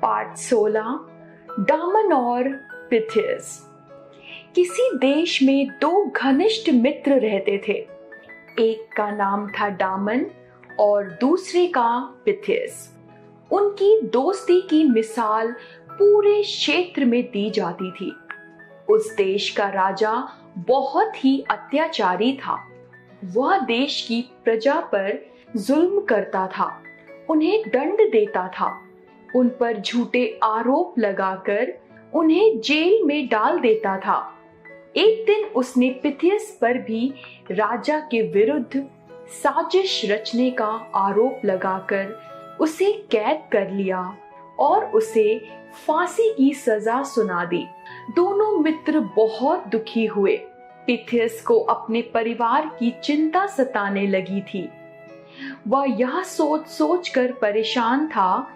Part 16 Daman और पिथियस। किसी देश में दो घनिष्ठ मित्र रहते थे। एक का नाम था डामन और दूसरे का पिथियस। उनकी दोस्ती की मिसाल पूरे क्षेत्र में दी जाती थी। उस देश का राजा बहुत ही अत्याचारी था। वह देश की प्रजा पर जुल्म करता था, उन्हें दंड देता था, उन पर झूठे आरोप लगाकर उन्हें जेल में डाल देता था। एक दिन उसने पिथियस पर भी राजा के विरुद्ध साजिश रचने का आरोप लगाकर उसे कैद कर लिया और उसे फांसी की सजा सुना दी। दोनों मित्र बहुत दुखी हुए। पिथियस को अपने परिवार की चिंता सताने लगी थी। वह यह सोच सोच कर परेशान था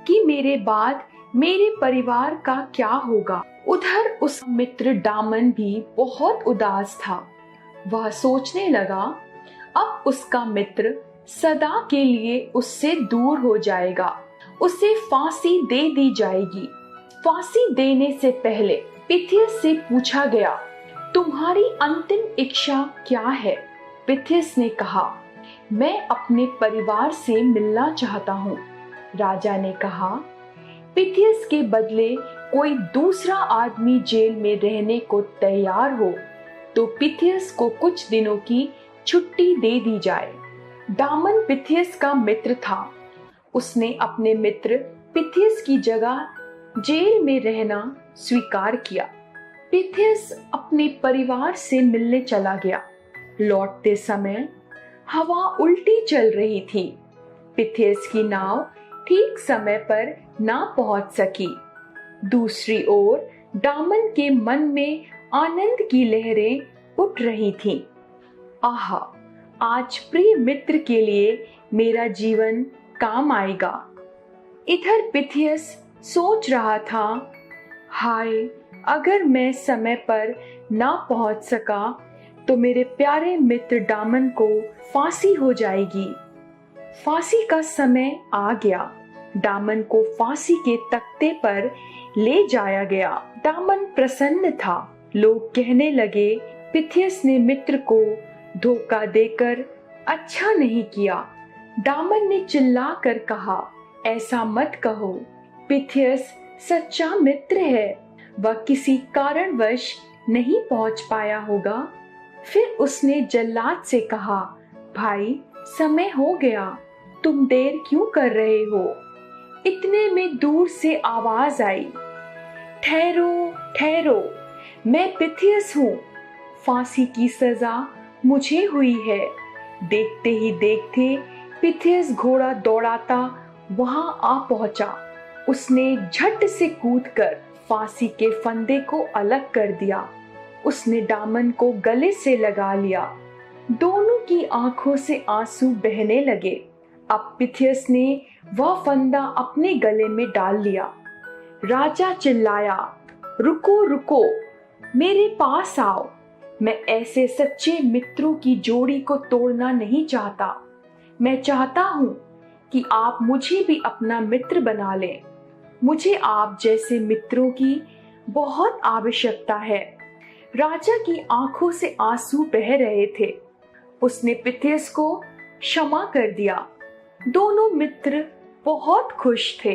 कि मेरे बाद मेरे परिवार का क्या होगा। उधर उस मित्र डामन भी बहुत उदास था। वह सोचने लगा, अब उसका मित्र सदा के लिए उससे दूर हो जाएगा। उसे फांसी दे दी जाएगी। फांसी देने से पहले पिथियस से पूछा गया, तुम्हारी अंतिम इच्छा क्या है? पिथियस ने कहा, मैं अपने परिवार से मिलना चाहता हूँ। राजा ने कहा, पिथियस के बदले कोई दूसरा आदमी जेल में रहने को तैयार हो तो पिथियस को कुछ दिनों की छुट्टी दे दी जाए। डामन पिथियस का मित्र था। उसने अपने मित्र पिथियस की जगह जेल में रहना स्वीकार किया। पिथियस अपने परिवार से मिलने चला गया। लौटते समय हवा उल्टी चल रही थी। पिथियस की नाव ठीक समय पर ना पहुंच सकी। दूसरी ओर डामन के मन में आनंद की लहरें उठ रही थीं। आहा, आज प्रिय मित्र के लिए मेरा जीवन काम आएगा। इधर पिथियस सोच रहा था, हाय, अगर मैं समय पर ना पहुंच सका तो मेरे प्यारे मित्र डामन को फांसी हो जाएगी। फांसी का समय आ गया। डामन को फांसी के तख्ते पर ले जाया गया। डामन प्रसन्न था। लोग कहने लगे, पिथियस ने मित्र को धोखा देकर अच्छा नहीं किया। डामन ने चिल्लाकर कहा, ऐसा मत कहो, पिथियस सच्चा मित्र है। वह किसी कारणवश नहीं पहुंच पाया होगा। फिर उसने जल्लाद से कहा, भाई, समय हो गया, तुम देर क्यों कर रहे हो? इतने में दूर से आवाज आई, ठहरो ठहरो, मैं पिथियस हूँ। फांसी की सजा मुझे हुई है। देखते ही देखते पिथियस घोड़ा दौड़ाता वहां आ पहुंचा। उसने झट से कूदकर फांसी के फंदे को अलग कर दिया। उसने डामन को गले से लगा लिया। दोनों की आंखों से आंसू बहने लगे। अब पिथियस ने वह फंदा अपने गले में डाल लिया। राजा चिल्लाया, रुको रुको, मेरे पास आओ। मैं ऐसे सच्चे मित्रों की जोड़ी को तोड़ना नहीं चाहता। मैं चाहता हूँ कि आप मुझे भी अपना मित्र बना लें। मुझे आप जैसे मित्रों की बहुत आवश्यकता है। राजा की आंखों से आंसू बह रहे थे। उसने पिथियस को क्षमा कर दिया। दोनों मित्र बहुत खुश थे।